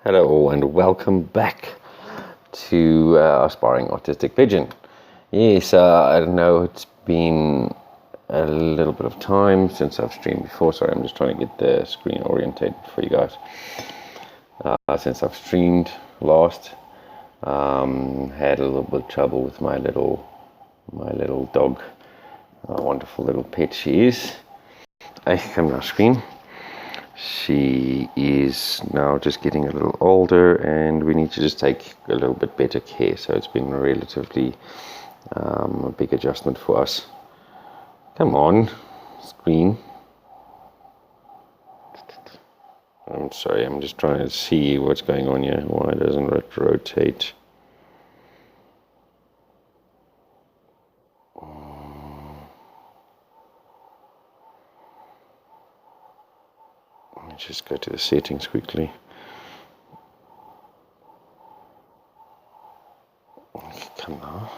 Hello all and welcome back to Aspiring Autistic Pigeon. Yes, I don't know, it's been a little bit of time since I've streamed before. Sorry, I'm just trying to get the screen orientated for you guys. Since I've streamed last, had a little bit of trouble with my little dog. A wonderful little pet she is. Hey, come now, screen. She is now just getting a little older and we need to just take a little bit better care, so it's been a relatively a big adjustment for us. Come on, screen. I'm sorry, I'm just trying to see what's going on here. Why doesn't it rotate? Let's just go to the settings quickly. Okay, come on.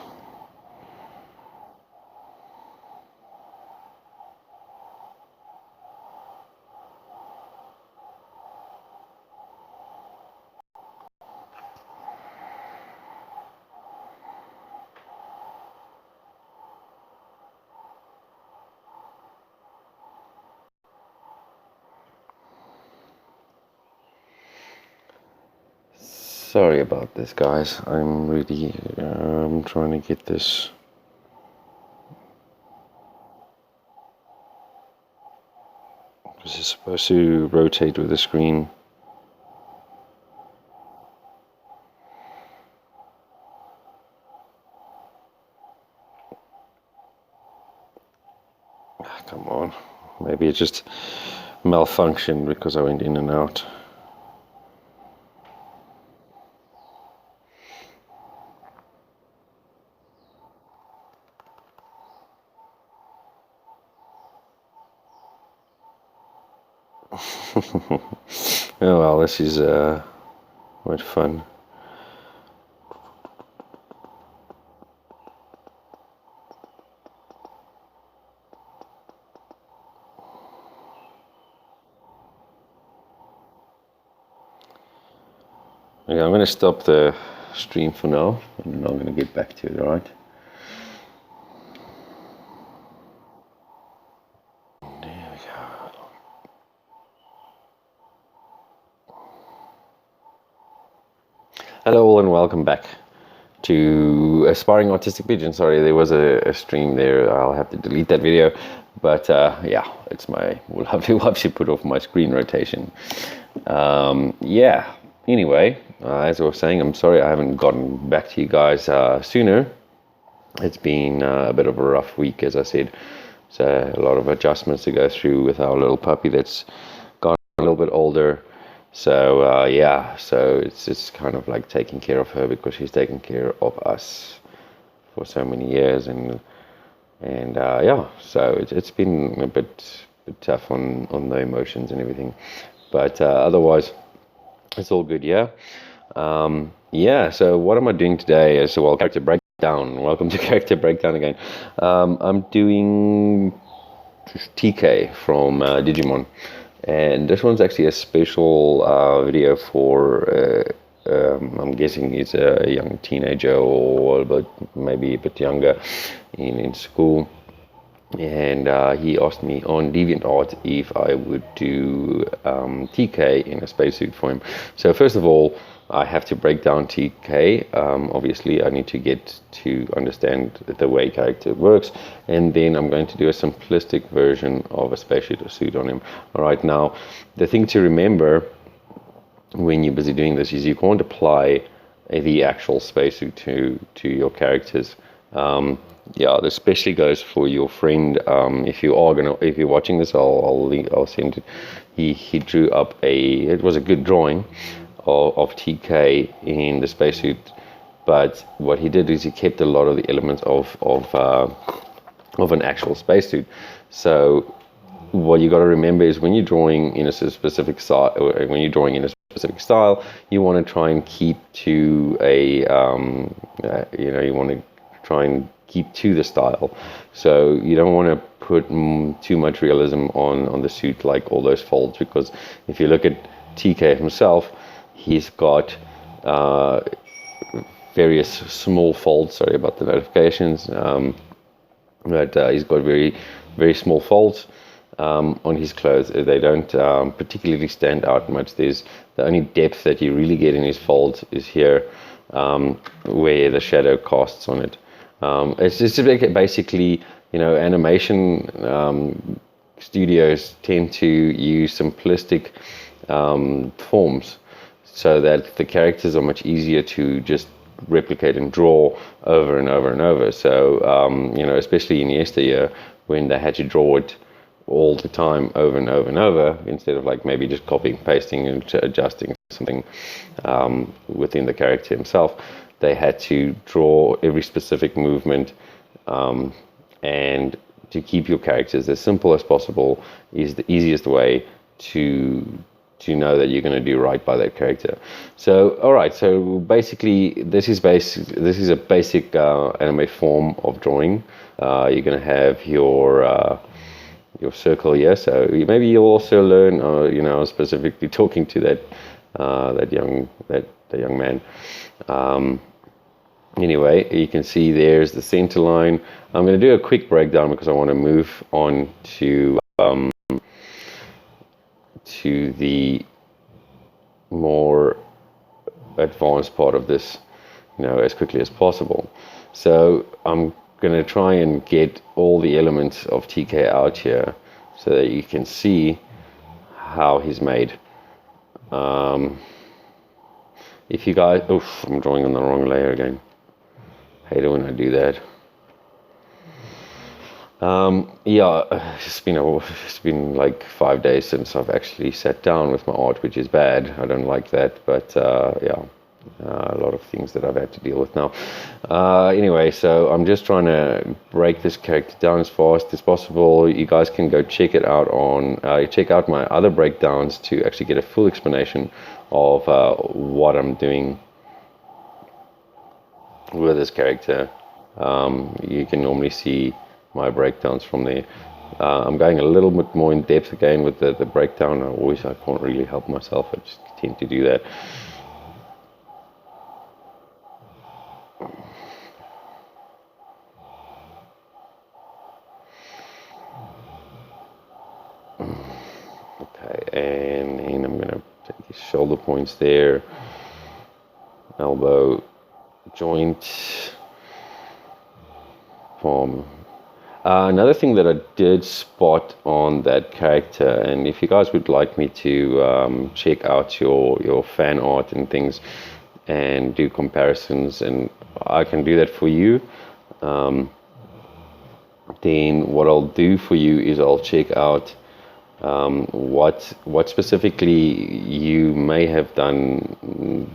Sorry about this, guys. I'm really trying to get this. Because it's supposed to rotate with the screen. Come on. Maybe it just malfunctioned because I went in and out. Oh well, this is quite fun. Okay, I'm going to stop the stream for now, and I'm going to get back to it, alright? There we go. Hello all and welcome back to Aspiring Autistic Pigeon. Sorry, there was a stream there. I'll have to delete that video. But yeah, it's my lovely wife. She put off my screen rotation. Yeah, anyway, as I was saying, I'm sorry I haven't gotten back to you guys sooner. It's been a bit of a rough week, as I said. So a lot of adjustments to go through with our little puppy that's gotten a little bit older. So yeah, so it's just kind of like taking care of her because she's taken care of us for so many years, and yeah, so it's been a bit tough on the emotions and everything, but otherwise it's all good. Yeah. Yeah, so what am I doing today? Is character breakdown. Welcome to character breakdown again. I'm doing TK from Digimon. And this one's actually a special video for, I'm guessing he's a young teenager or maybe a bit younger in school. And he asked me on Deviantart if I would do TK in a spacesuit for him. So first of all, I have to break down TK. Obviously, I need to get to understand the way character works, and then I'm going to do a simplistic version of a spacesuit on him. All right, now, the thing to remember when you're busy doing this is you can't apply the actual spacesuit to your characters. Yeah, this especially goes for your friend. If you're watching this, I'll send it. He drew up it was a good drawing of TK in the spacesuit, but what he did is he kept a lot of the elements of an actual spacesuit. So what you got to remember is when you're drawing in a specific style, you want to try and keep to you want to try and keep to the style. So you don't want to put too much realism on the suit, like all those folds, because if you look at TK himself, He's got various small folds. Sorry about the notifications. But he's got very, very small folds on his clothes. They don't particularly stand out much. There's the only depth that you really get in his folds is here, where the shadow casts on it. It's just basically, animation studios tend to use simplistic forms so that the characters are much easier to just replicate and draw over and over and over. So, especially in yesteryear, when they had to draw it all the time over and over and over, instead of like maybe just copying, pasting, and adjusting something within the character himself, they had to draw every specific movement, and to keep your characters as simple as possible is the easiest way to know that you're going to do right by that character. So, all right. So basically, this is a basic anime form of drawing. You're going to have your circle here. So maybe you'll also learn. Specifically talking to that young man. Anyway, you can see there's the center line. I'm going to do a quick breakdown because I want to move on to the more advanced part of this, as quickly as possible. So I'm going to try and get all the elements of TK out here so that you can see how he's made. If you guys, I'm drawing on the wrong layer again. Hate it when I do that. It's been like 5 days since I've actually sat down with my art, which is bad. I don't like that, but a lot of things that I've had to deal with now. Anyway, so I'm just trying to break this character down as fast as possible. You guys can go check it out check out my other breakdowns to actually get a full explanation of what I'm doing with this character. You can normally see my breakdowns from there. I'm going a little bit more in depth again with the breakdown. I can't really help myself. I just tend to do that. Okay, and then I'm going to take his shoulder points there, elbow, joint, palm. Another thing that I did spot on that character, and if you guys would like me to check out your fan art and things and do comparisons, and I can do that for you, then what I'll do for you is I'll check out what specifically you may have done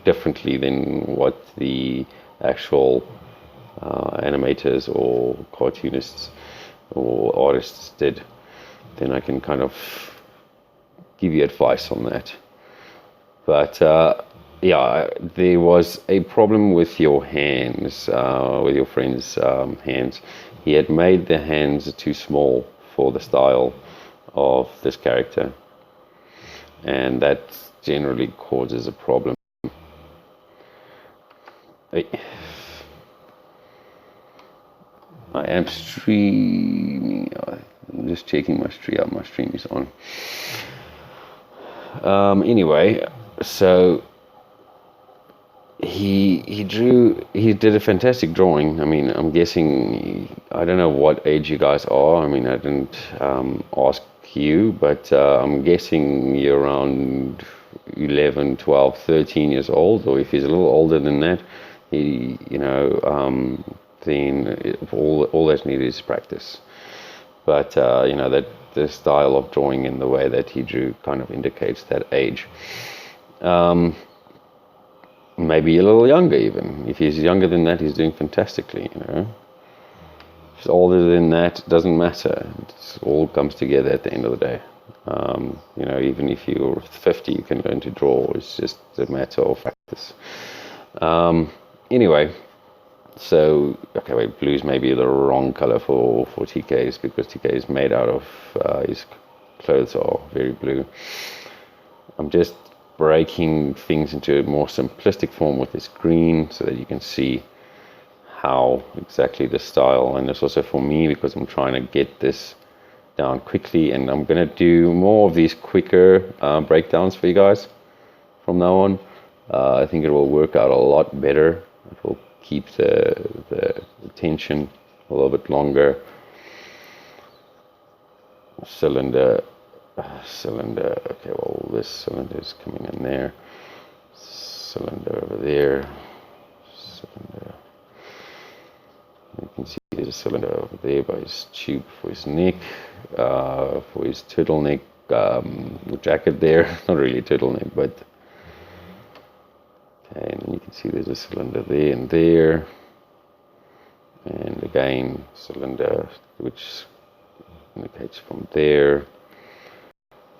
differently than what the actual animators or cartoonists or artists did. Then I can kind of give you advice on that. But there was a problem with your hands, with your friend's hands. He had made the hands too small for the style of this character, and that generally causes a problem. I am streaming. I'm just checking my stream. My stream is on. Anyway, so he did a fantastic drawing. I mean, I'm guessing, I don't know what age you guys are. I mean, I didn't ask you, but I'm guessing you're around 11, 12, 13 years old, or if he's a little older than that, then all that's needed is practice. But that the style of drawing and the way that he drew kind of indicates that age. Maybe a little younger even. If he's younger than that, he's doing fantastically. If he's older than that, it doesn't matter. It all comes together at the end of the day. Even if you're 50, you can learn to draw. It's just a matter of practice. Anyway. So, okay, wait, blue's maybe the wrong color for TK's, because TK is made out of, his clothes are very blue. I'm just breaking things into a more simplistic form with this green so that you can see how exactly the style, and it's also for me because I'm trying to get this down quickly, and I'm going to do more of these quicker breakdowns for you guys from now on. I think it will work out a lot better. It will keep the tension a little bit longer. Cylinder, okay, well, this cylinder is coming in there, cylinder over there, cylinder. You can see there's a cylinder over there by his tube for his neck, for his turtleneck jacket there. Not really a turtleneck, but okay. And then you can see there's a cylinder there and there, and again cylinder which indicates from there.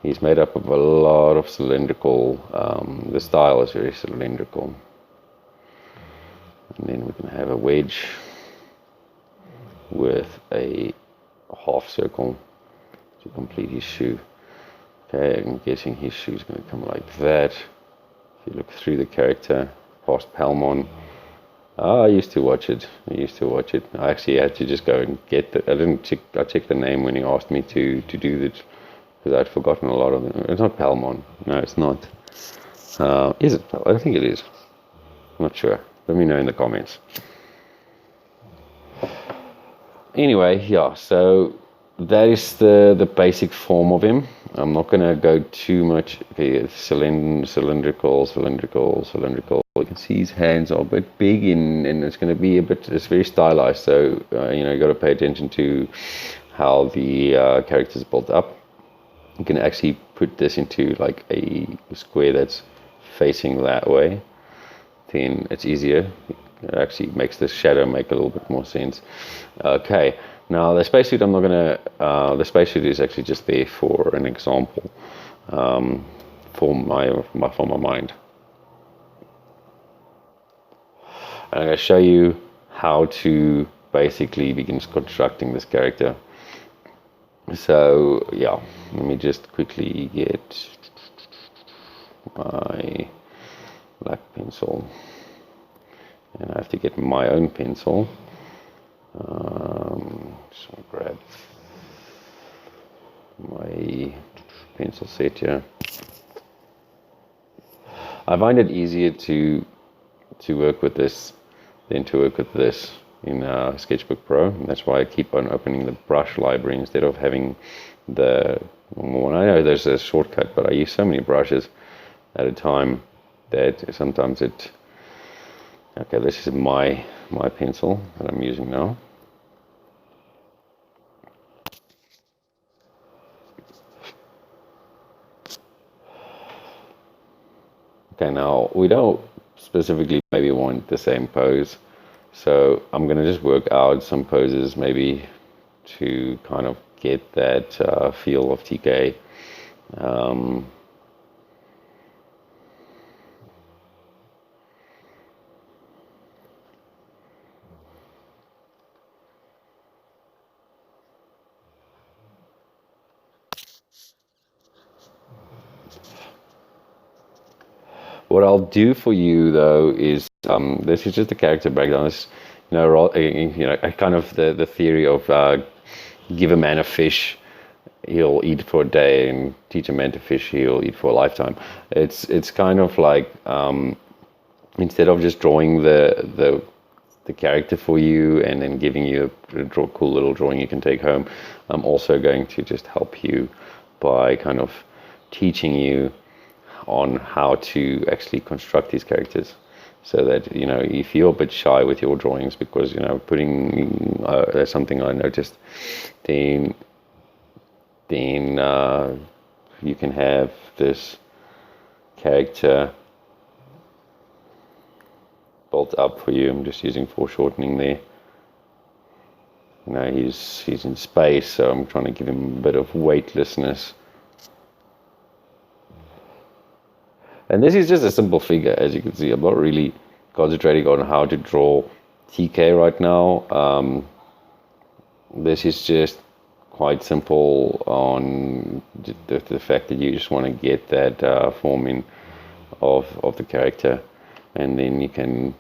He's made up of a lot of cylindrical. The style is very cylindrical, and then we can have a wedge with a half circle to complete his shoe. Okay, I'm guessing his shoe is going to come like that. If you look through the character, past Palmon. I used to watch it. I actually had to just go and get it. I checked the name when he asked me to do it, because I'd forgotten a lot of them. It's not Palmon. No, it's not. Is it? I think it is. I'm not sure. Let me know in the comments. Anyway, yeah, so that is the basic form of him. I'm not going to go too much. Okay, it's cylindrical. You can see his hands are a bit big, and it's going to be it's very stylized. So, you got to pay attention to how the character is built up. You can actually put this into like a square that's facing that way. Then it's easier. It actually makes the shadow make a little bit more sense. Okay, now the spacesuit, the spacesuit is actually just there for an example, for my mind. And I'm going to show you how to basically begin constructing this character. So yeah, let me just quickly get my black pencil. And I have to get my own pencil. Just want to grab my pencil set here. I find it easier to work with this than to work with this in Sketchbook Pro. And that's why I keep on opening the brush library instead of having the normal one. I know there's a shortcut, but I use so many brushes at a time that sometimes it... Okay, this is my pencil that I'm using now. Okay, now we don't specifically maybe want the same pose, so I'm going to just work out some poses maybe to kind of get that feel of TK. What I'll do for you though is this is just a character breakdown. It's, kind of the theory of give a man a fish, he'll eat for a day, and teach a man to fish, he'll eat for a lifetime. It's kind of like instead of just drawing the character for you and then giving you a cool little drawing you can take home, I'm also going to just help you by kind of teaching you on how to actually construct these characters, so that if you're a bit shy with your drawings because putting that's something I noticed, then you can have this character built up for you. I'm just using foreshortening there. He's in space, so I'm trying to give him a bit of weightlessness. And this is just a simple figure, as you can see. I'm not really concentrating on how to draw TK right now. This is just quite simple on the fact that you just want to get that form in. of the character, and then you can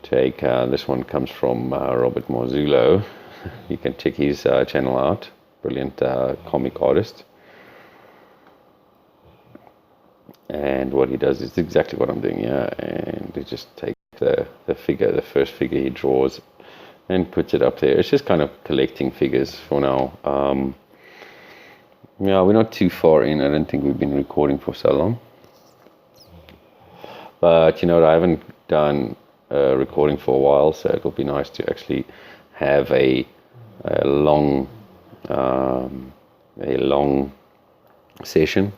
take this one comes from Robert Marzullo. You can check his channel out. Brilliant comic artist. And what he does is exactly what I'm doing here, and he just takes the figure, the first figure he draws, and puts it up there. It's just kind of collecting figures for now. Yeah, we're not too far in. I don't think we've been recording for so long. But you know, I haven't done recording for a while, so it'll be nice to actually have a long session.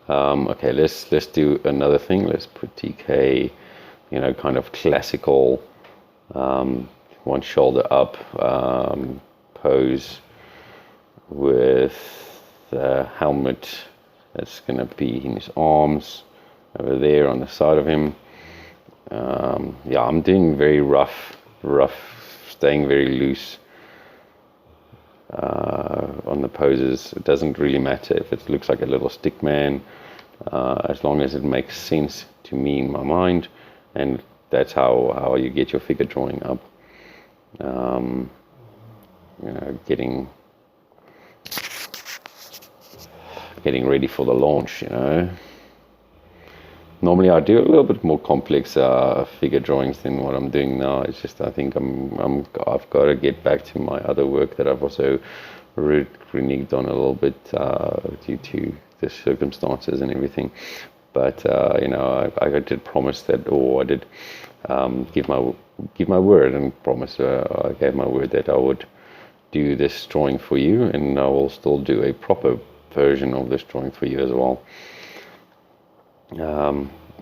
Okay, let's do another thing. Let's put TK, you know, kind of classical, one shoulder up pose with the helmet that's going to be in his arms over there on the side of him. Yeah, I'm doing very rough, staying very loose on the poses. It doesn't really matter if it looks like a little stick man, as long as it makes sense to me in my mind, and that's how you get your figure drawing up. You know, getting ready for the launch, you know. Normally I do a little bit more complex figure drawings than what I'm doing now. It's just I think I've got to get back to my other work that I've also reneged on a little bit due to the circumstances and everything. But you know, I did promise that, or I did give my word and promise. I gave my word that I would do this drawing for you, and I will still do a proper version of this drawing for you as well.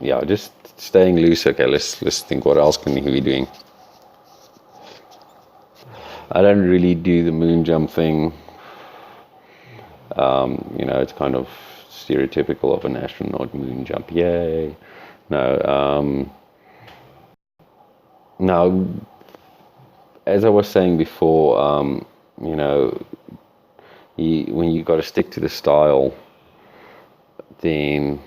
Yeah, just staying loose. Okay, let's think what else can we be doing. I don't really do the moon jump thing. You know, it's kind of stereotypical of an astronaut moon jump. Yay. No, now, as I was saying before, you know, when you got to stick to the style, then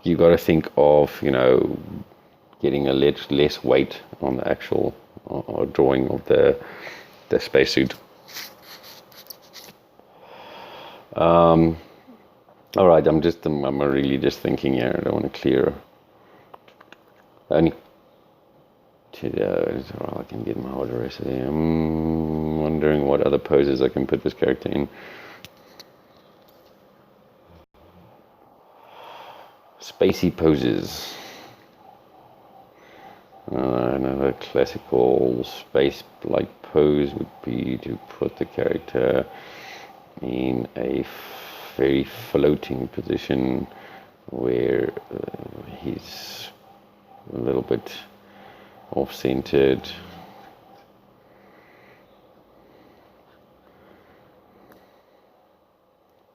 you got to think of, you know, getting a less weight on the actual drawing of the spacesuit. All right, I'm really just thinking here. I don't want to clear. I can get my order rest of the. I'm wondering what other poses I can put this character in. Spacey poses. Another classical space-like pose would be to put the character in a very floating position where he's a little bit off-centered.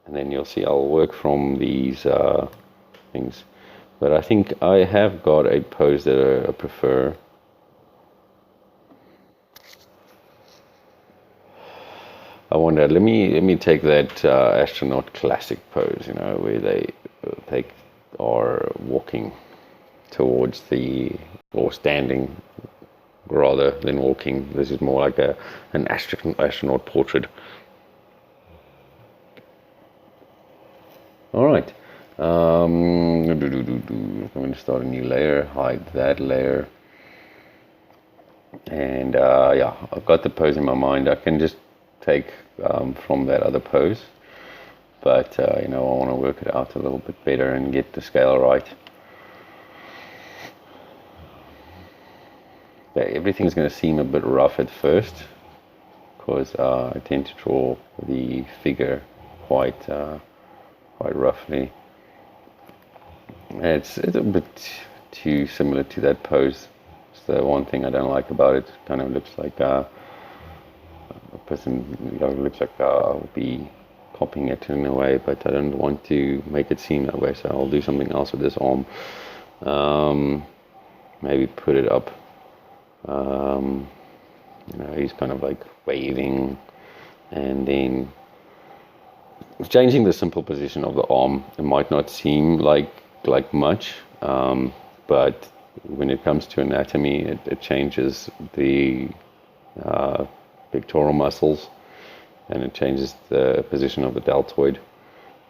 And then you'll see I'll work from these things. But I think I have got a pose that I prefer. I wonder, let me take that astronaut classic pose, you know, where they are walking towards or standing rather than walking. This is more like an astronaut portrait. All right. I'm going to start a new layer, hide that layer, and yeah, I've got the pose in my mind. I can just take from that other pose, but you know, I want to work it out a little bit better and get the scale right. Yeah, everything's going to seem a bit rough at first because I tend to draw the figure quite roughly. It's a bit too similar to that pose. It's the one thing I don't like about it. It kind of looks like a person, you know, looks like I'll be copying it in a way, but I don't want to make it seem that way, so I'll do something else with this arm. Maybe put it up. You know, he's kind of like waving, and then changing the simple position of the arm, it might not seem like much, but when it comes to anatomy, it changes the pectoral muscles, and it changes the position of the deltoid.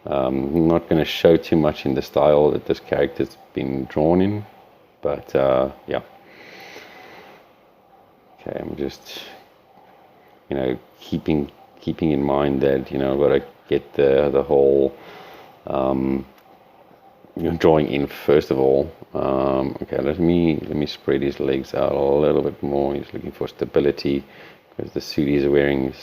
I'm not going to show too much in the style that this character's been drawn in, but yeah. Okay, I'm just, keeping in mind that, I've got to get the whole drawing in first of all. Okay, let me spread his legs out a little bit more. He's looking for stability because the suit he's wearing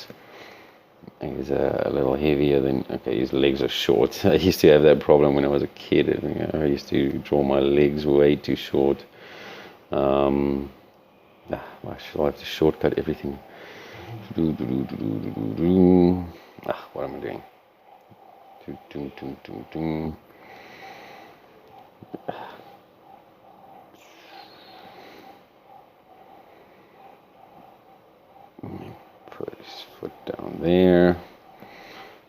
is a little heavier than. Okay, his legs are short. I used to have that problem when I was a kid. I used to draw my legs way too short. I shall have to shortcut everything. What am I doing? Put his foot down there.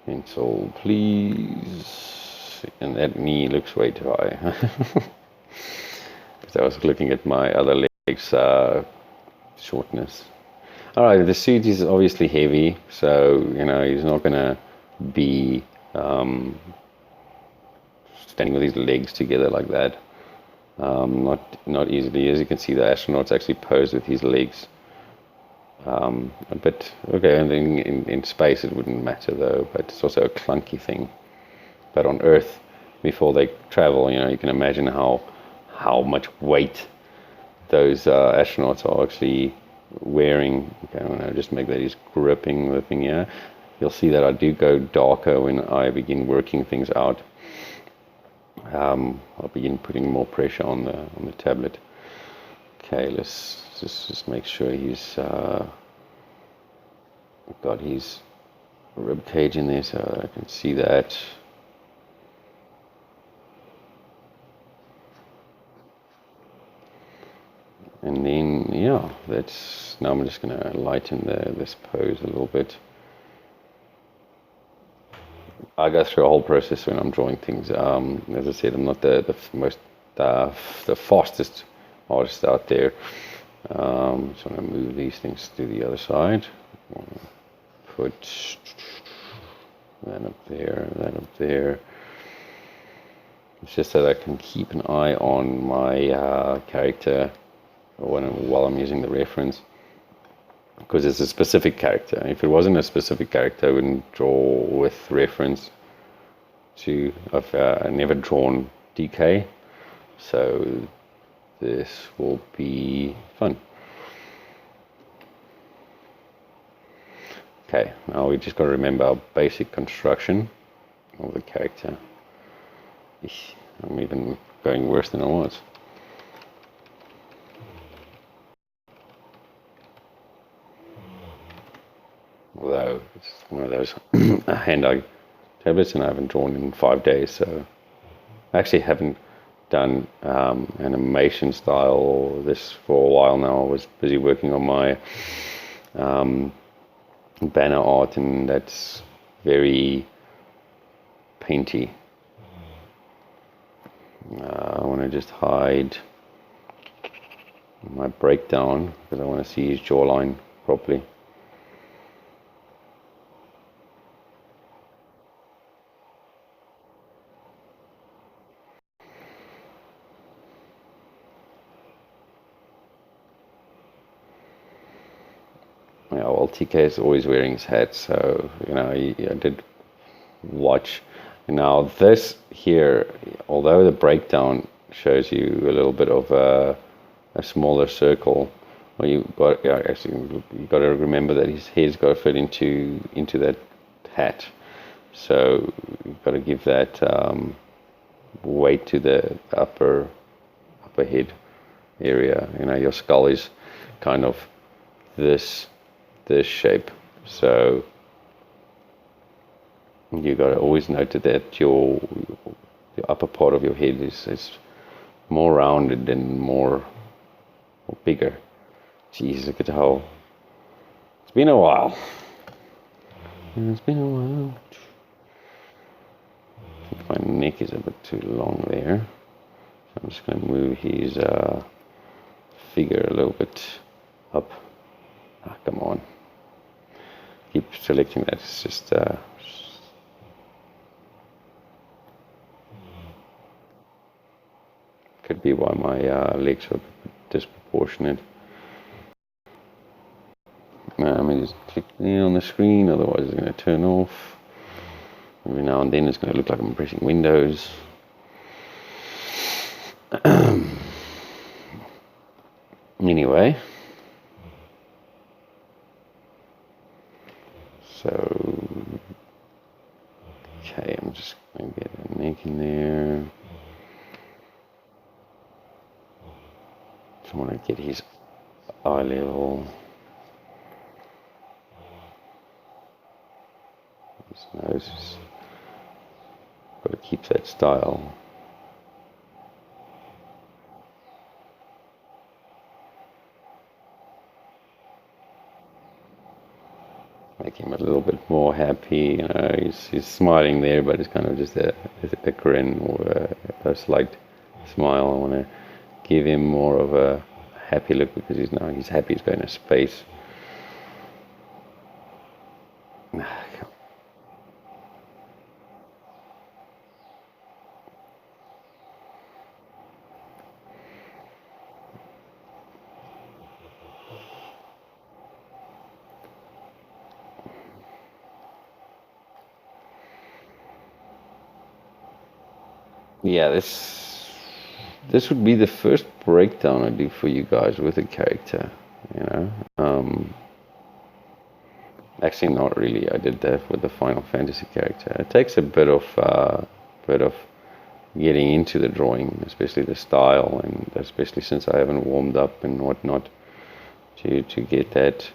Pencil, please. And that knee looks way too high. Because I was looking at my other legs shortness. Alright, the suit is obviously heavy, so he's not gonna be standing with his legs together like that. Not easily. As you can see, the astronaut's actually posed with his legs. But okay, and in space it wouldn't matter though. But it's also a clunky thing. But on Earth, before they travel, you can imagine how much weight those astronauts are actually wearing. Okay, I'm gonna just make that he's gripping the thing here. You'll see that I do go darker when I begin working things out. I'll begin putting more pressure on the tablet. Okay, let's just make sure he's got his rib cage in there so I can see that. And then, yeah, now I'm just going to lighten this pose a little bit. I go through a whole process when I'm drawing things. As I said, I'm not the fastest artist out there. So I'm going to move these things to the other side. Put that up there, that up there. It's just that I can keep an eye on my character while I'm using the reference, because it's a specific character. If it wasn't a specific character, I wouldn't draw with reference to. I've never drawn DK, so this will be fun. Okay, now we just got to remember our basic construction of the character. I'm even going worse than I was. Although it's one of those hand-eye tablets and I haven't drawn in 5 days, so I actually haven't done animation style this for a while now. I was busy working on my banner art, and that's very painty. I want to just hide my breakdown because I want to see his jawline properly. Yeah, well, TK is always wearing his hat, so I did watch. Now this here, although the breakdown shows you a little bit of a smaller circle, well, you got to remember that his head's got to fit into that hat, so you've got to give that weight to the upper head area. Your skull is kind of this shape, so you got to always note that the upper part of your head is more rounded and more bigger. Jeez, look at how it's been a while. It's been a while. think my neck is a bit too long there. So I'm just going to move his figure a little bit up. Ah, come on. Keep selecting that. It's just could be why my legs are disproportionate. Let me just click there on the screen, otherwise it's going to turn off. Every now and then it's going to look like I'm pressing Windows. Anyway. So, okay, I'm just going to get a neck in there. Just want to get his eye level. His nose is got to keep that style. Make him a little bit more happy, you know. He's smiling there, but it's kind of just a grin or a slight smile. I want to give him more of a happy look because he's happy. He's going to space. Yeah, this would be the first breakdown I do for you guys with a character, you know. Actually, not really. I did that with the Final Fantasy character. It takes a bit of getting into the drawing, especially the style, and especially since I haven't warmed up and whatnot, to get that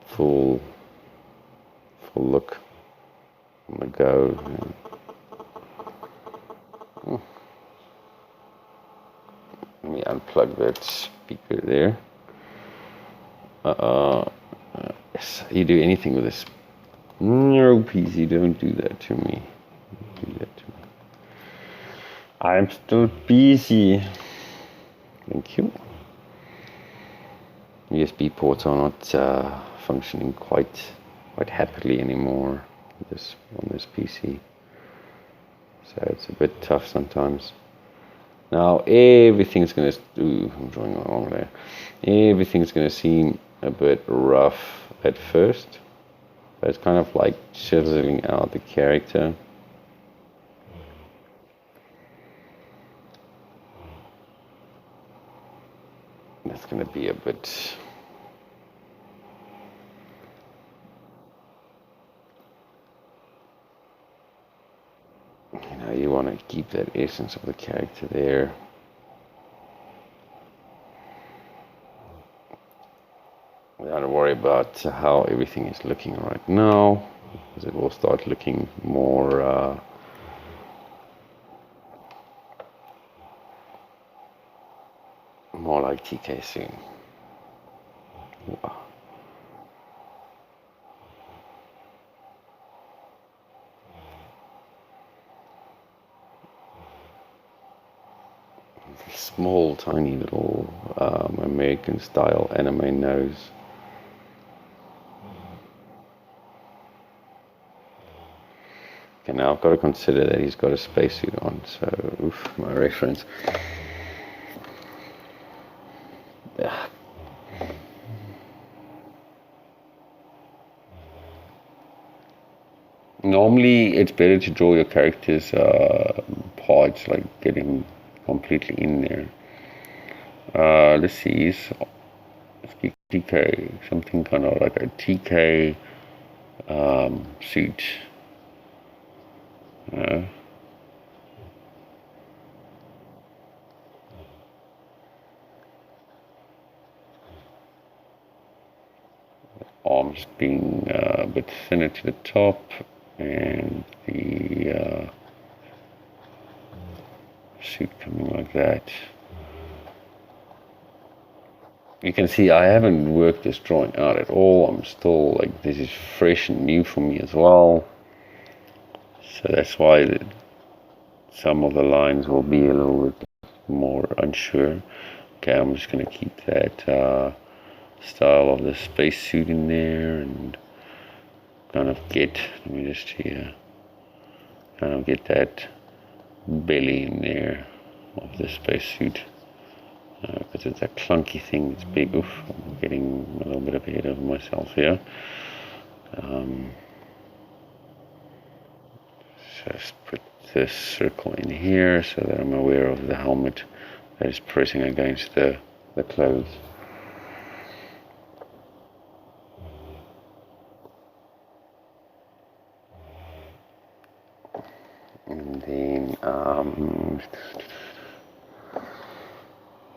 full look on the go. Let me unplug that speaker there. Yes, you do anything with this. No, PC, don't do that to me. Don't do that to me. I'm still busy. Thank you. USB ports are not functioning quite happily anymore on this PC. So it's a bit tough sometimes. Now everything's going to... Ooh, I'm drawing along there. Everything's going to seem a bit rough at first. But it's kind of like chiseling out the character. That's going to be a bit... You know, you want to keep that essence of the character there. Without worry about how everything is looking right now, because it will start looking more like TK soon. Wow. Small, tiny little American style anime nose. Okay, now I've got to consider that he's got a spacesuit on, so oof, my reference. Yeah. Normally, it's better to draw your character's parts, like getting completely in there. Let's see, it's TK, something kind of like a TK suit. Arms being a bit thinner to the top, and the suit coming like that. You can see I haven't worked this drawing out at all. I'm still like, this is fresh and new for me as well. So that's why some of the lines will be a little bit more unsure. Okay, I'm just going to keep that style of the spacesuit in there and kind of get, let me just here, kind of get that belly in there of the spacesuit. Because it's a clunky thing, it's big. Oof, I'm getting a little bit ahead of myself here. Just put this circle in here so that I'm aware of the helmet that is pressing against the clothes. And then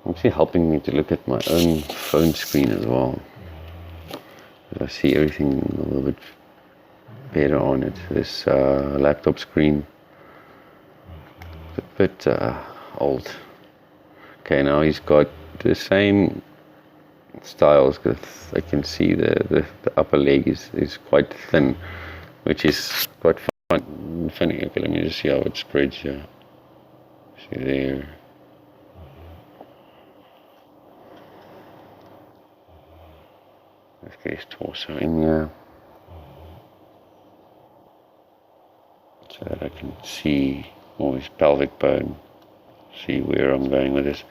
actually helping me to look at my own phone screen as well. I see everything a little bit better on it. This laptop screen is a bit old. Okay, now he's got the same styles because I can see the upper leg is quite thin, which is quite funny. Okay, let me just see how it spreads here. See there. Let's get his torso in here so that I can see all his pelvic bone, see where I'm going with this.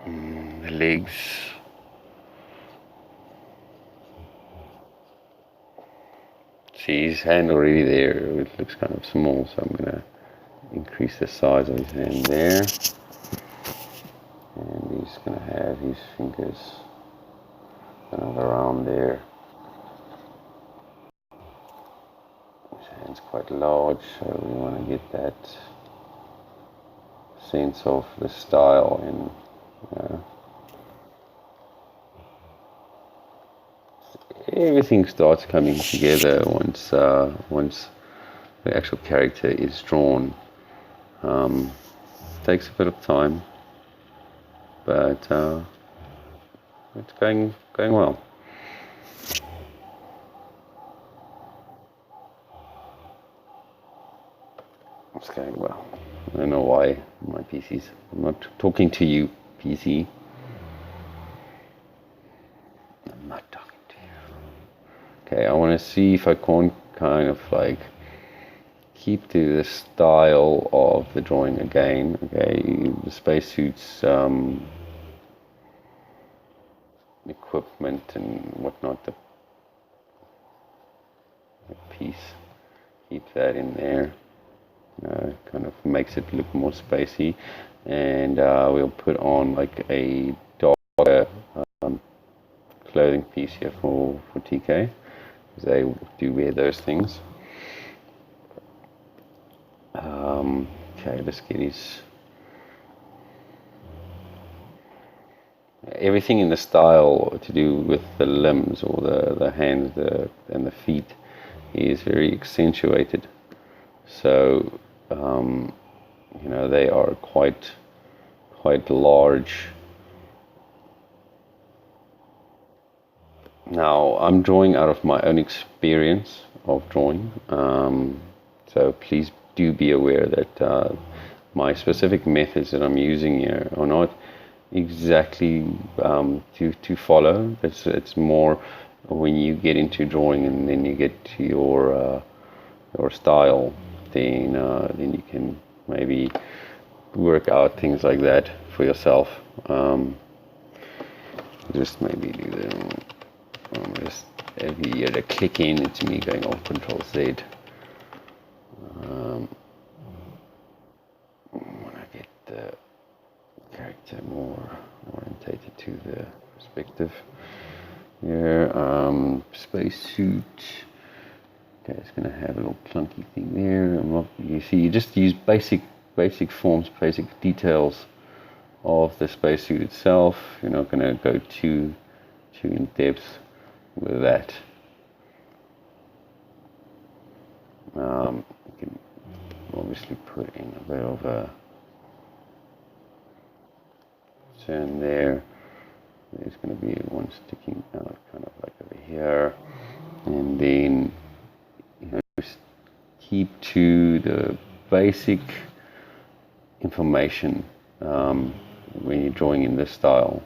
The legs. See his hand already there, it looks kind of small, so I'm going to increase the size of his hand there. And he's going to have his fingers kind of around there. His hand's quite large, so we want to get that sense of the style in. Everything starts coming together once the actual character is drawn. Takes a bit of time, but it's going well. It's going well. I don't know why my PC's. I'm not talking to you, PC. I'm not talking to you. Okay, I want to see if I can't kind of like keep to the style of the drawing again. Okay, the spacesuits, equipment and whatnot, the piece, keep that in there. Kind of makes it look more spacey, and we'll put on like a darker clothing piece here for TK, because they do wear those things. Okay, let's get his. Everything in the style to do with the limbs or the hands and the feet is very accentuated. So, they are quite large. Now, I'm drawing out of my own experience of drawing, so please do be aware that my specific methods that I'm using here are not exactly to follow. It's more when you get into drawing and then you get to your style, then you can maybe work out things like that for yourself. Just maybe do the just every year to click in, it's me going off Control Z. When I get the character more orientated to the perspective here, spacesuit. Okay, it's going to have a little clunky thing there. You see, you just use basic forms, basic details of the spacesuit itself. You're not going to go too in depth with that. You can obviously put in a bit of a turn there. there's going to be one sticking out kind of like over here, and then just keep to the basic information when you're drawing in this style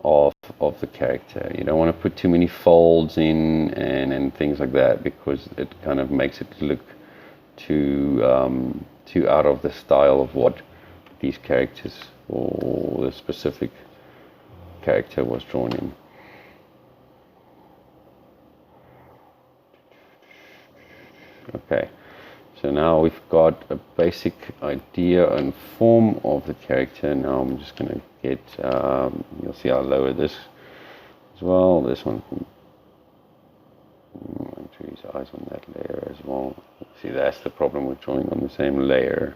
of the character. You don't want to put too many folds in and things like that, because it kind of makes it look too out of the style of what these characters or the specific character was drawn in. Okay, so now we've got a basic idea and form of the character. Now I'm just going to get, you'll see I'll lower this as well. This one, I'm going to use eyes on that layer as well. See, that's the problem with drawing on the same layer.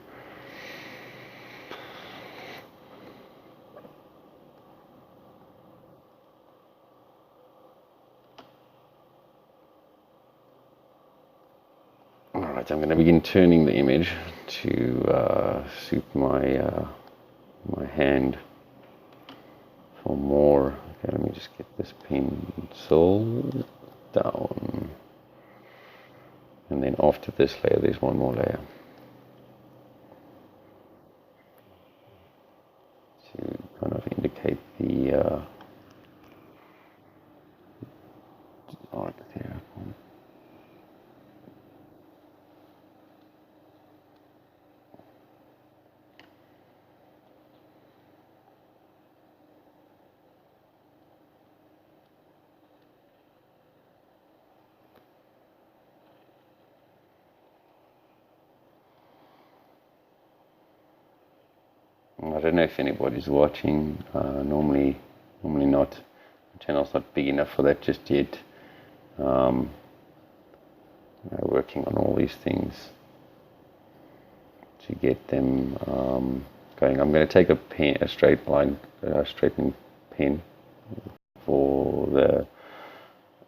Alright, I'm going to begin turning the image to suit my my hand for more. Okay, let me just get this pencil down, and then after this layer there's one more layer to kind of indicate the art there. I don't know if anybody's watching. Normally not. The channel's not big enough for that just yet. Working on all these things to get them going. I'm going to take a straight line, straightening pen for the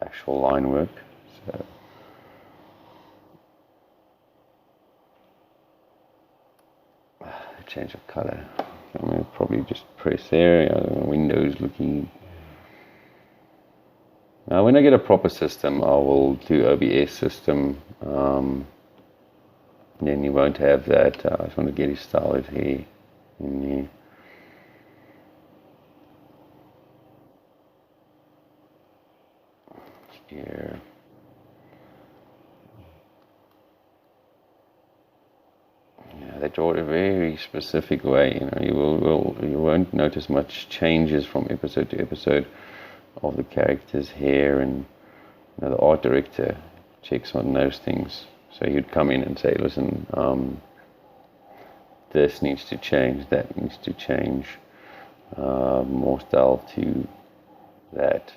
actual line work. So change of color. I'm going to probably just press there. Windows looking. Now, when I get a proper system, I will do OBS system. Then you won't have that. I just want to get his style of hair in there. Here. Yeah, they draw it a very specific way. You won't notice much changes from episode to episode of the character's hair, and the art director checks on those things. So he'd come in and say, listen, this needs to change, that needs to change, more style to that.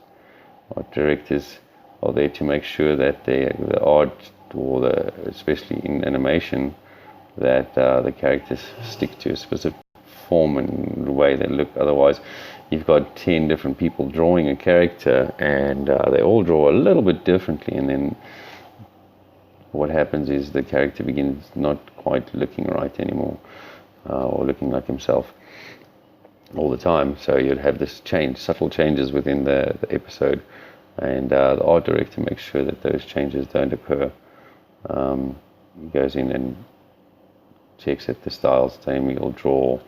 Art directors are there to make sure that the art, or especially in animation, that the characters stick to a specific form and the way they look. Otherwise, you've got 10 different people drawing a character, and they all draw a little bit differently, and then what happens is the character begins not quite looking right anymore, or looking like himself all the time. So you'd have this change, subtle changes within the episode, and the art director makes sure that those changes don't occur. He goes in and checks at the styles, same. He'll draw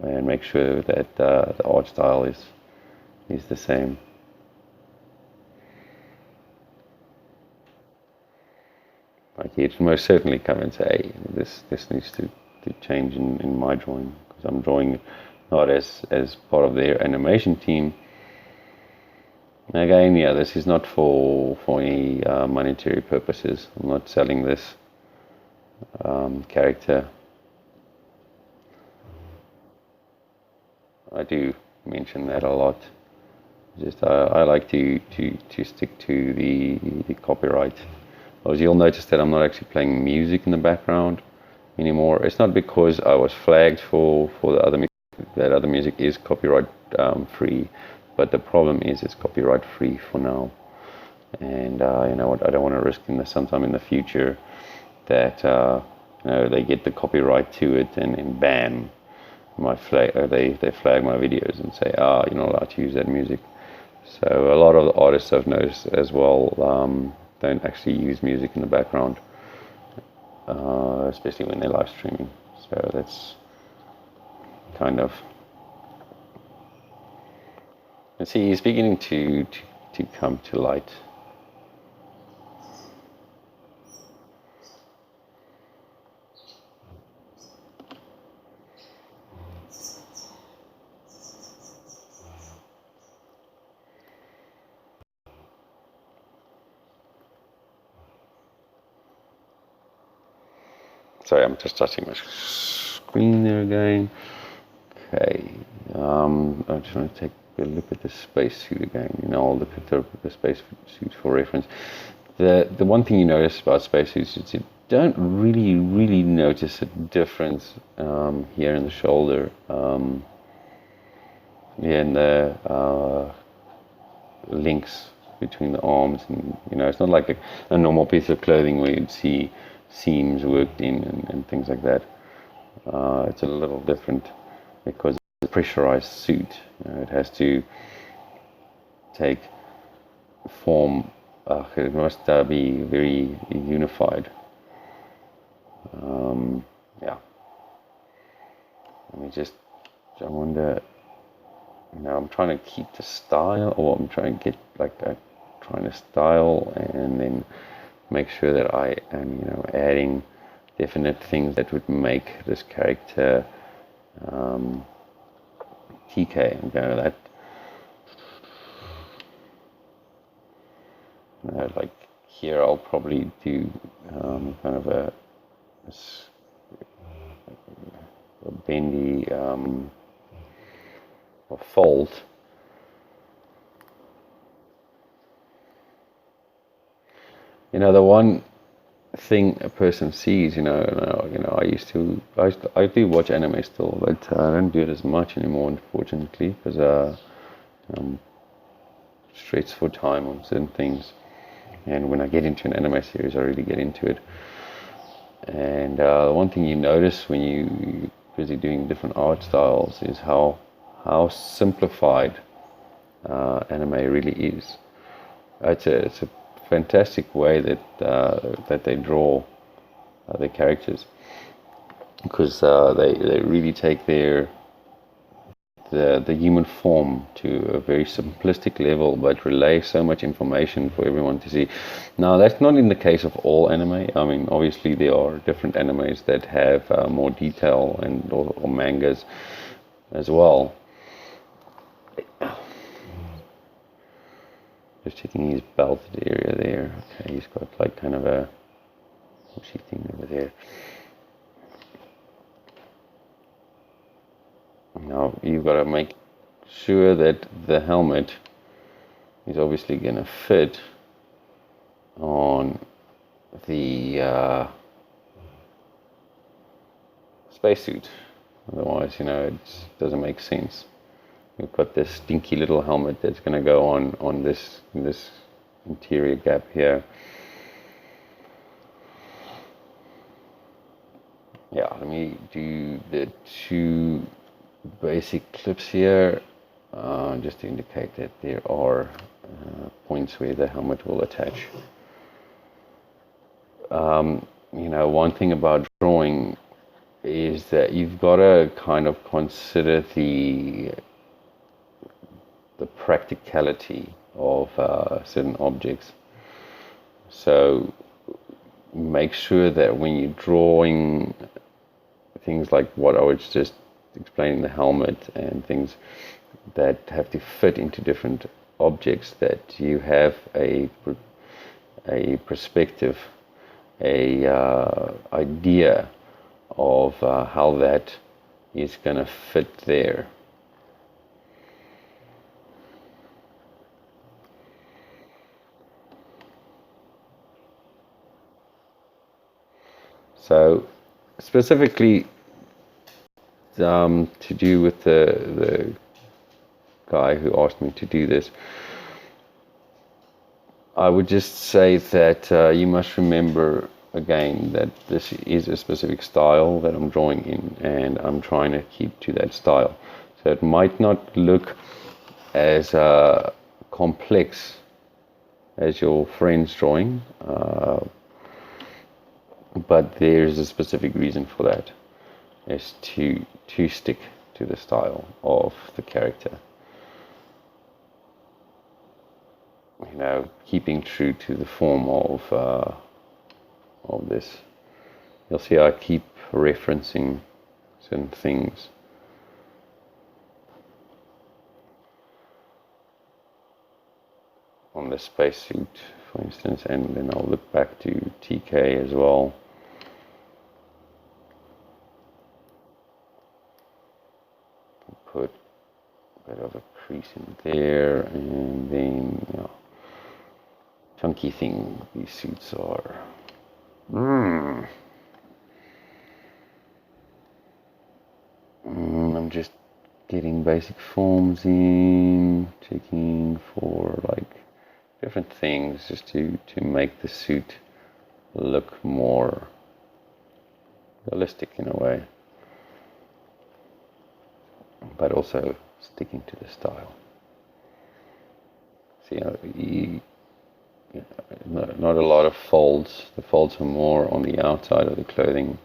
and make sure that the art style is the same. Like, he'd most certainly come and say, hey, this needs to change in my drawing, because I'm drawing not as part of their animation team. Again, yeah, this is not for any monetary purposes. I'm not selling this character. I do mention that a lot. Just I like to stick to the copyright. As you'll notice that I'm not actually playing music in the background anymore. It's not because I was flagged for the other music. That other music is copyright free, but the problem is it's copyright free for now. And you know what? I don't want to risk sometime in the future that they get the copyright to it, and then bam, they flag my videos and say, you're not allowed to use that music. So a lot of the artists I've noticed as well don't actually use music in the background, especially when they're live streaming. So that's kind of, and see, he's beginning to come to light. Sorry, I'm just touching my screen there again. Okay, I'm trying to take a look at the spacesuit again. I'll look at the spacesuit for reference. The one thing you notice about spacesuits is you don't really notice a difference here in the shoulder, in the links between the arms, and it's not like a normal piece of clothing where you'd see seams worked in and things like that. It's a little different because it's a pressurized suit. It has to take form. It must be very unified. Yeah. I wonder. I'm trying to keep the style, or I'm trying to get trying to style, and then make sure that I am, adding definite things that would make this character TK. That, like here, I'll probably do kind of a bendy or fold. The one thing a person sees, I do watch anime still, but I don't do it as much anymore, unfortunately, because I'm stretched for time on certain things. And when I get into an anime series, I really get into it. And the one thing you notice when you're busy doing different art styles is how simplified anime really is. It's a fantastic way that they draw their characters, because they really take the human form to a very simplistic level, but relay so much information for everyone to see. Now, that's not in the case of all anime. I mean, obviously there are different animes that have more detail or mangas as well. Just checking his belted area there. Okay, he's got like kind of a bushy thing over there. Now you've got to make sure that the helmet is obviously going to fit on the spacesuit. Otherwise, it doesn't make sense. We've got this stinky little helmet that's going to go on this interior gap here. Yeah, let me do the two basic clips here, just to indicate that there are points where the helmet will attach. One thing about drawing is that you've got to kind of consider the practicality of certain objects. So make sure that when you're drawing things like what I was just explaining, the helmet and things that have to fit into different objects, that you have a perspective, a idea of how that is going to fit there. So specifically to do with the guy who asked me to do this, I would just say that you must remember again that this is a specific style that I'm drawing in, and I'm trying to keep to that style. So it might not look as complex as your friend's drawing, but there's a specific reason for that. Is to stick to the style of the character. You know, keeping true to the form of this. You'll see I keep referencing certain things. On the spacesuit, for instance, and then I'll look back to TK as well. Put a bit of a crease in there, and then, you know, chunky thing these suits are. I'm just getting basic forms in, checking for like different things just to make the suit look more realistic in a way, but also sticking to the style. So, not a lot of folds. The folds are more on the outside of the clothing.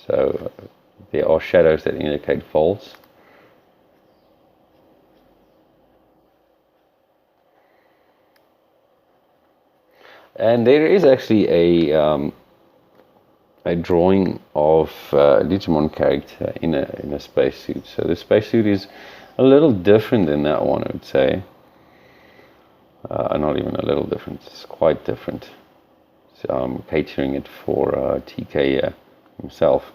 So there are shadows that indicate folds. And there is actually a drawing of a Digimon character in a spacesuit. So the spacesuit is a little different than that one, I would say. Not even a little different, it's quite different. So I'm catering it for TK himself.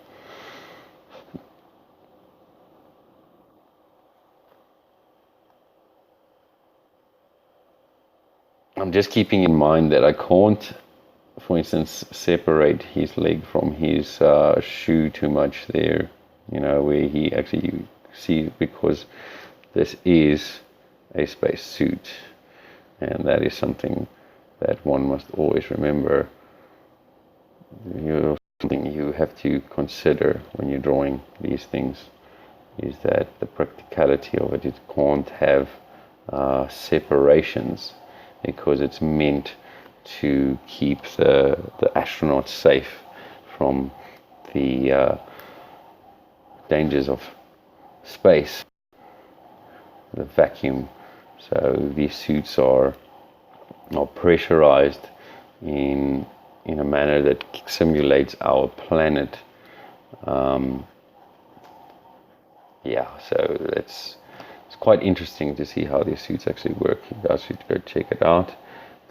I'm just keeping in mind that I can't, for instance, separate his leg from his shoe too much there, you know, where he actually, you see, because this is a space suit, and that is something that one must always remember. Something you have to consider when you're drawing these things is that the practicality of it, it can't have separations, because it's meant to keep the astronauts safe from the dangers of space, the vacuum. So these suits are pressurized in a manner that simulates our planet. So it's quite interesting to see how these suits actually work. You guys should go check it out.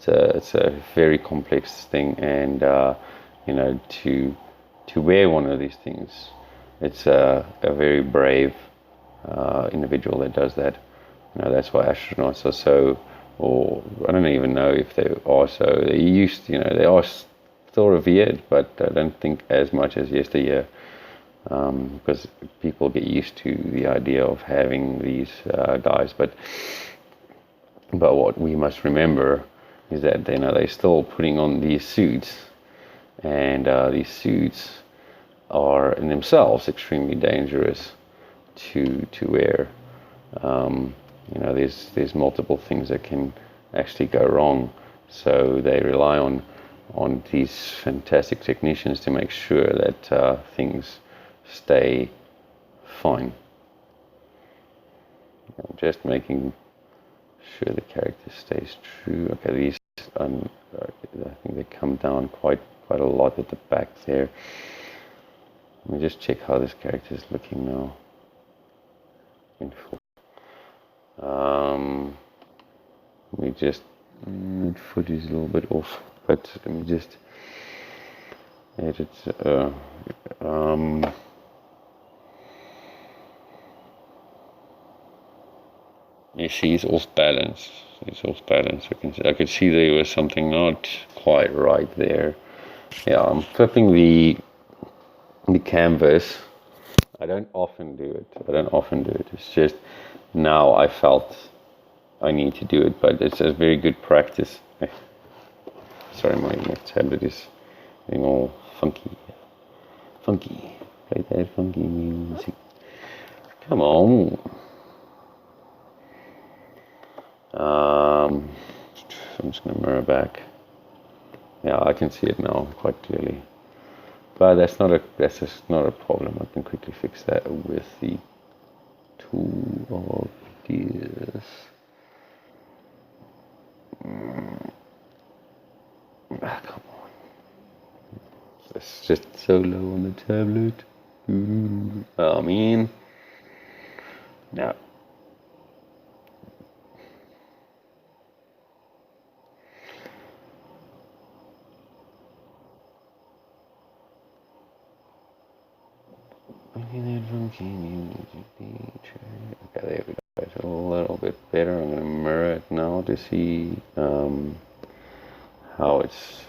It's a very complex thing, and to wear one of these things, it's a very brave individual that does that. That's why astronauts are so, or I don't even know if they are so. They used, they are still revered, but I don't think as much as yesteryear. Because people get used to the idea of having these guys, but what we must remember is that they're still putting on these suits, and these suits are in themselves extremely dangerous to wear. There's multiple things that can actually go wrong, so they rely on these fantastic technicians to make sure that things stay fine. I'm just making sure the character stays true. Okay, these I think they come down quite a lot at the back there. Let me just check how this character is looking now in full. Let me just foot is a little bit off, but let me just edit. You see, it's off balance. I could see there was something not quite right there. Yeah, I'm flipping the canvas. I don't often do it. It's just now I felt I need to do it, but it's a very good practice. Sorry, my tablet is getting all funky. Funky. Play that funky music. Come on. I'm just going to mirror back. Yeah, I can see it now quite clearly. But that's just not a problem. I can quickly fix that with the tool of this. Come on. It's just so low on the tablet. I mean, no. Okay, there we go. It's a little bit better. I'm going to mirror it now to see how it's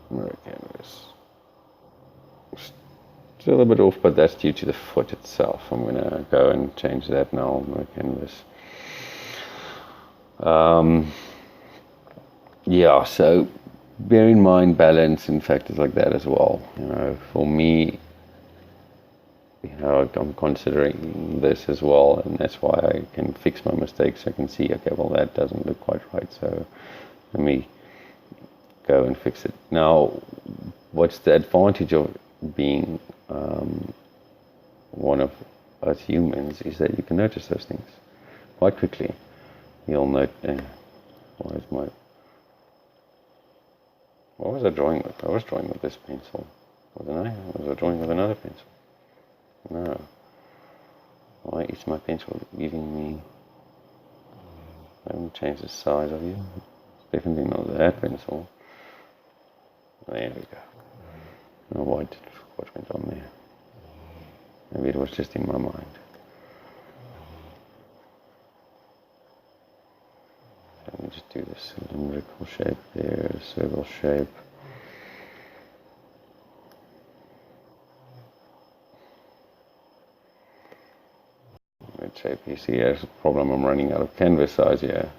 mirror canvas. Still a bit off, but that's due to the foot itself. I'm going to go and change that now. Mirror canvas. Yeah, so bear in mind balance and factors like that as well. For me, I'm considering this as well, and that's why I can fix my mistakes. I can see, okay, well, that doesn't look quite right, so let me go and fix it. Now, what's the advantage of being one of us humans is that you can notice those things quite quickly. You'll note, what was I drawing with? I was drawing with this pencil, wasn't I? Was I drawing with another pencil? No. Why is my pencil giving me... I haven't changed the size of it. It's definitely not that pencil. There we go. No, what went on there? Maybe it was just in my mind. Let me just do this cylindrical shape there, circle shape. Shape. You see, there's a problem. I'm running out of canvas size here.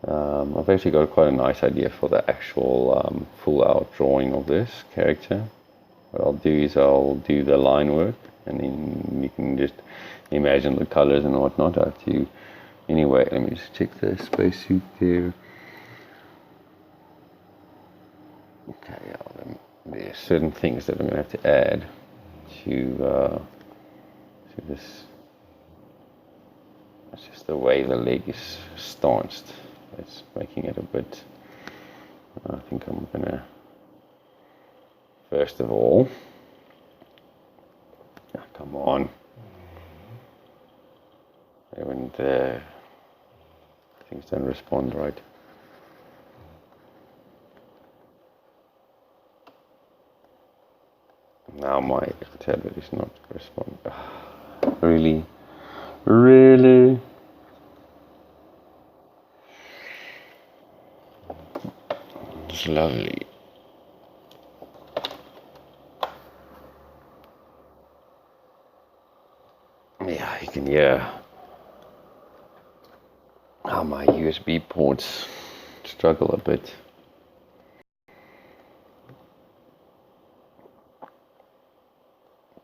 I've actually got quite a nice idea for the actual full-out drawing of this character. What I'll do is I'll do the line work, and then you can just imagine the colors and whatnot. I have to. Anyway, let me just check the spacesuit there. Okay, yeah, there's certain things that I'm going to have to add to this. It's just the way the leg is stanched. It's making it a bit... I think I'm going to, first of all... come on. When things don't respond right. Now my tablet is not responding. Really? Really? It's lovely. Yeah, you can hear how my USB ports struggle a bit.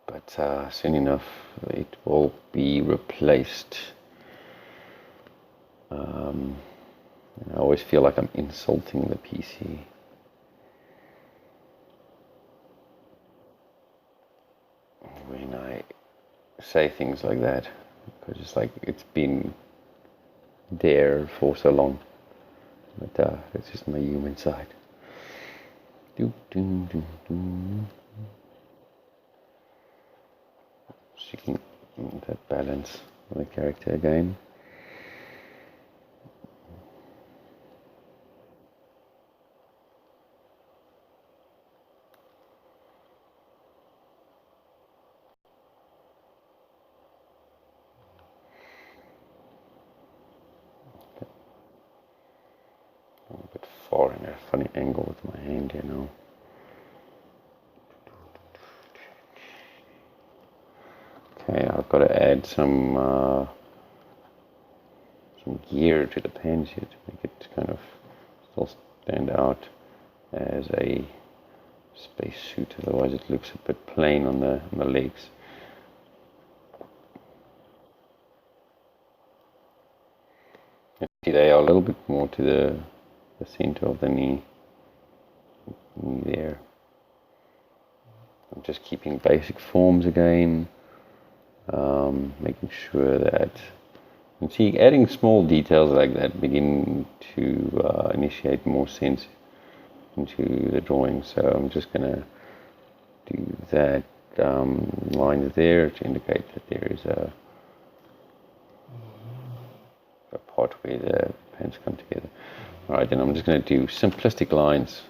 But soon enough it will be replaced. I always feel like I'm insulting the PC. When I say things like that, because it's like it's been there for so long. But it's just my human side. Seeking that balance of the character again. I'm a bit far in a funny angle with my hand here now. Okay, I've got to add some gear to the pants here to make it kind of still stand out as a spacesuit. Otherwise, it looks a bit plain on the legs. See, they are a little bit more to the center of the knee there. I'm just keeping basic forms again, making sure that you see, adding small details like that begin to initiate more sense into the drawing. So I'm just going to do that line there to indicate that there is a part where the pants come together. Alright, then I'm just going to do simplistic lines.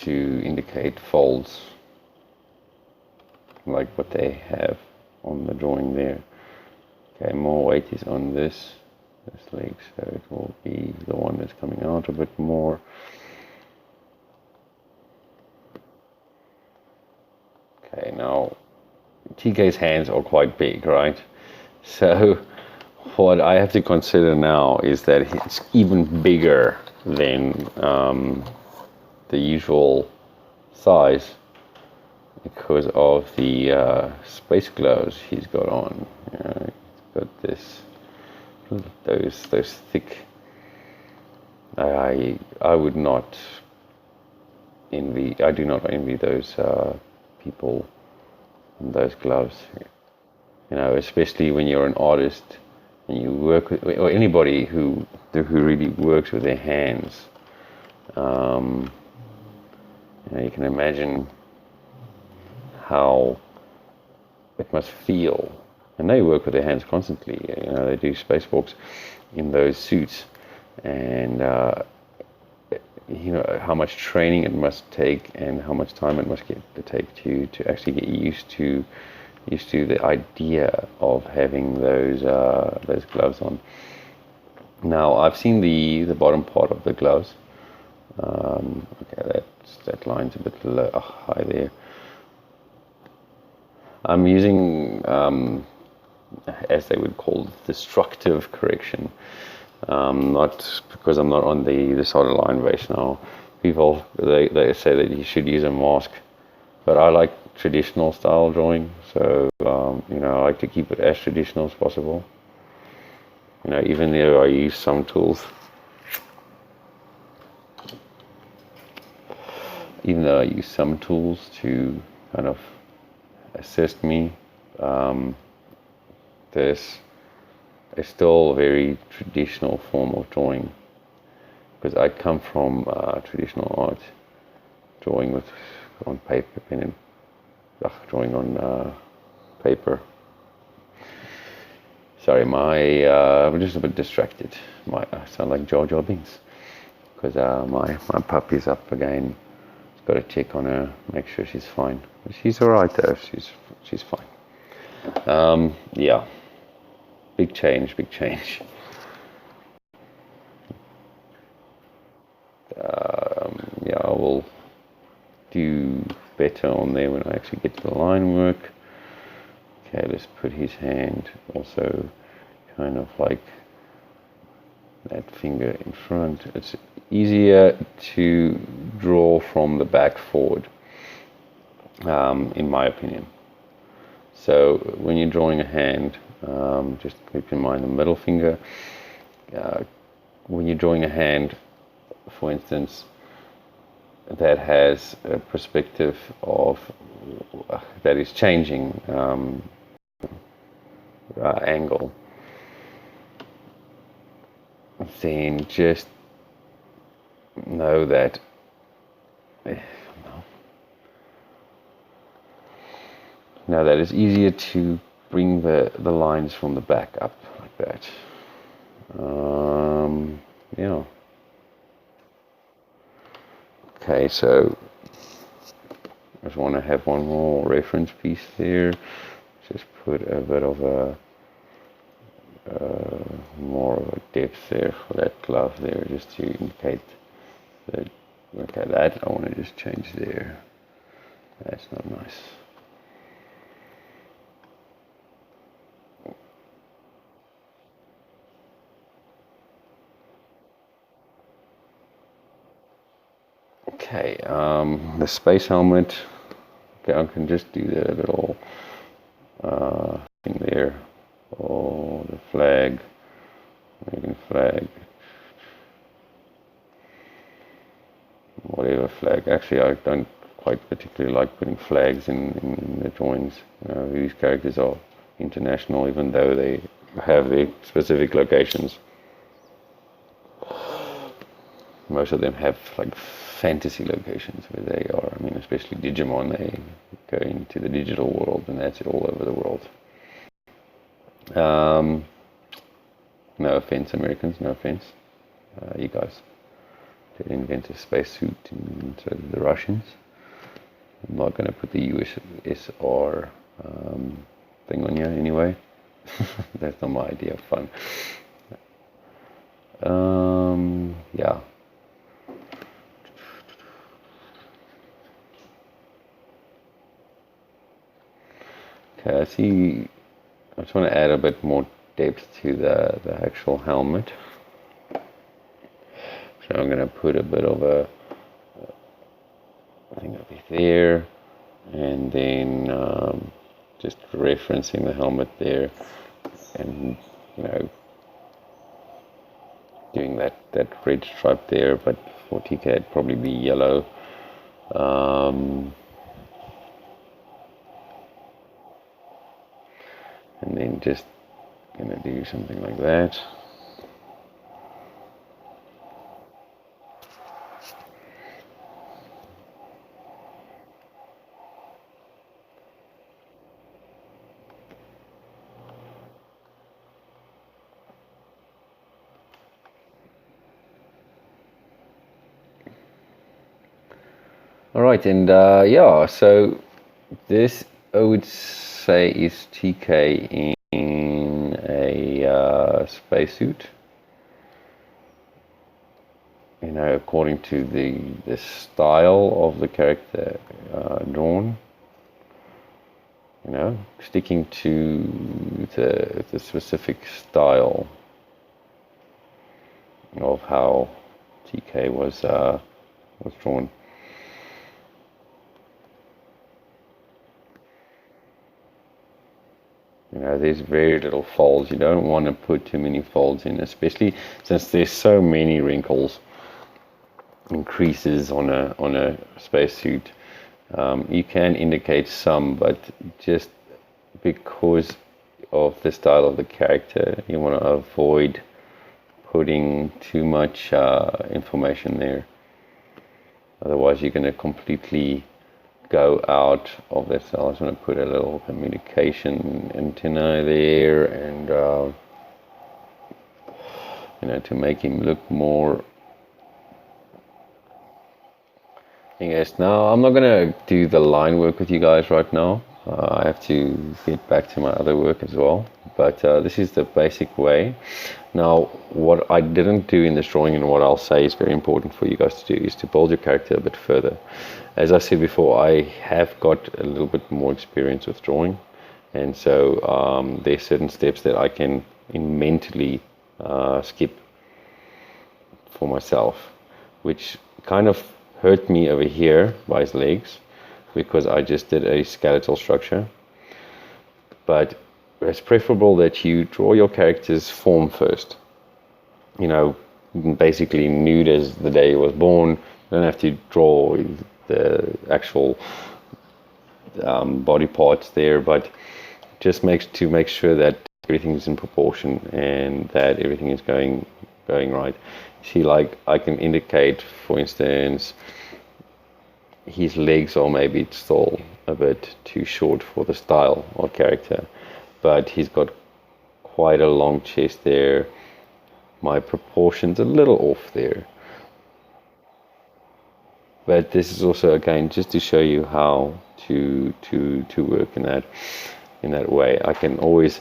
To indicate folds like what they have on the drawing there. Okay, more weight is on this leg, so it will be the one that's coming out a bit more. Okay, now TK's hands are quite big, right? So what I have to consider now is that it's even bigger than the usual size because of the space gloves he's got on. You know, he's got those thick. I would not envy. I do not envy those people in those gloves. You know, especially when you're an artist and you work with, or anybody who really works with their hands. You know, you can imagine how it must feel, and they work with their hands constantly. You know, they do spacewalks in those suits, and you know how much training it must take, and how much time it must take to actually get used to the idea of having those gloves on. Now I've seen the bottom part of the gloves. Okay, that line's a bit high there. I'm using, as they would call, destructive correction. Not because I'm not on the solid line base now. People they say that you should use a mask, but I like traditional style drawing, so you know, I like to keep it as traditional as possible. You know, even though I use some tools. Even though I use some tools to kind of assist me, this is still a very traditional form of drawing, because I come from traditional art, drawing on paper, pen and drawing on paper. Sorry, I'm just a bit distracted. I sound like Jar Jar Binks, because my puppy's up again. Got to check on her, make sure she's fine. She's all right though. She's fine. Yeah, big change. Yeah, I will do better on there when I actually get to the line work. Okay, let's put his hand also kind of like that finger in front. It's easier to draw from the back forward, in my opinion. So when you're drawing a hand, just keep in mind the middle finger. When you're drawing a hand, for instance, that has a perspective of that is changing angle, then just know that it's easier to bring the lines from the back up like that. Yeah. Okay, so I just want to have one more reference piece there. Just put a bit of more of a depth there for that glove there, just to indicate that. Okay, that I want to just change there. That's not nice. Okay, the space helmet. Okay, I can just do the little thing there. Oh, the flag. American flag. Whatever flag. Actually, I don't quite particularly like putting flags in the drawings. These characters are international, even though they have their specific locations. Most of them have like fantasy locations where they are. I mean, especially Digimon, they go into the digital world, and that's it all over the world. No offense, Americans, no offense. You guys did invent a spacesuit, and so did the Russians. I'm not going to put the USSR thing on you anyway. That's not my idea of fun. Yeah. Okay, I see. I just want to add a bit more depth to the actual helmet. So I'm going to put a bit of a thing up there, and then just referencing the helmet there, and doing that red stripe there, but for TK it'd probably be yellow. And then just gonna do something like that. All right, and yeah, so this I would say is TK in a spacesuit. According to the style of the character drawn. Sticking to the specific style of how TK was drawn. There's very little folds. You don't want to put too many folds in, especially since there's so many wrinkles and creases on a spacesuit. You can indicate some, but just because of the style of the character, you want to avoid putting too much information there. Otherwise, you're going to completely go out of that style. I just want to put a little communication antenna there, and to make him look more. Yes, now I'm not going to do the line work with you guys right now. I have to get back to my other work as well, but this is the basic way. Now, what I didn't do in this drawing, and what I'll say is very important for you guys to do, is to build your character a bit further. As I said before, I have got a little bit more experience with drawing, and so there's certain steps that I can mentally skip for myself, which kind of hurt me over here by his legs, because I just did a skeletal structure. But it's preferable that you draw your character's form first. Basically nude as the day he was born. You don't have to draw the actual body parts there, but just to make sure that everything is in proportion and that everything is going right. See, like I can indicate, for instance, his legs are maybe still a bit too short for the style of character, but he's got quite a long chest there. My proportion's a little off there, but this is also, again, just to show you how to work in that way. I can always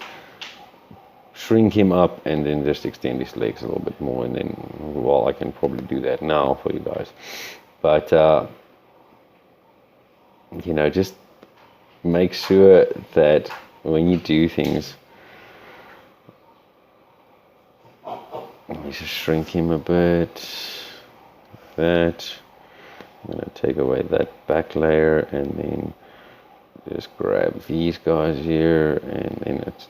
shrink him up and then just extend his legs a little bit more, and then, well, I can probably do that now for you guys. But you know, just make sure that when you do things, let me just shrink him a bit, like that. I'm going to take away that back layer and then just grab these guys here, and then it's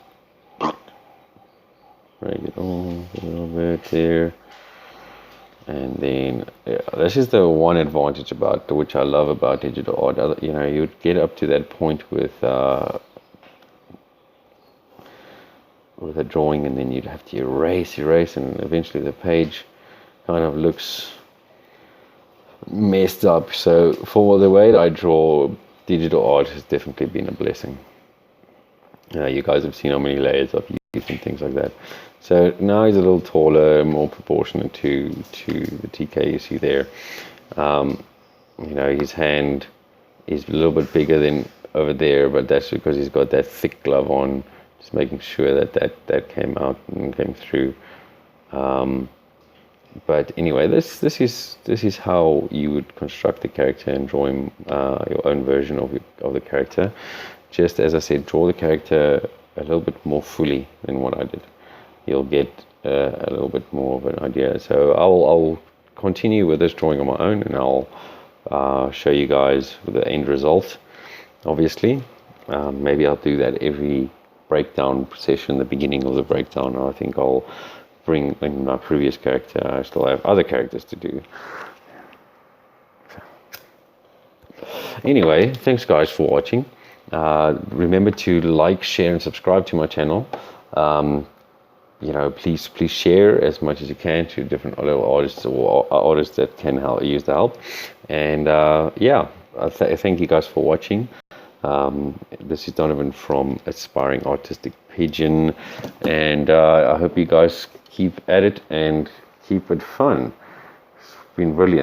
drag it on a little bit there. And then, yeah, this is the one advantage about, which I love about digital art. You know, you'd get up to that point with a drawing, and then you'd have to erase, and eventually the page kind of looks messed up. So for the way that I draw, digital art has definitely been a blessing. You guys have seen how many layers I've used and things like that. So now he's a little taller, more proportionate to the TK you see there. You know, his hand is a little bit bigger than over there, but that's because he's got that thick glove on. Just making sure that came out and came through. But anyway, this is how you would construct the character and draw him your own version of the character. Just as I said, draw the character a little bit more fully than what I did. You'll get a little bit more of an idea. So I'll continue with this drawing on my own, and I'll show you guys the end result. Obviously, maybe I'll do that every breakdown session, the beginning of the breakdown. I think I'll bring in my previous character. I still have other characters to do. Anyway, thanks guys for watching. Remember to like, share, and subscribe to my channel. You know, please share as much as you can to different other artists or artists that can use the help. And yeah, thank you guys for watching. This is Donovan from Aspiring Artistic Pigeon, and I hope you guys keep at it and keep it fun. It's been brilliant.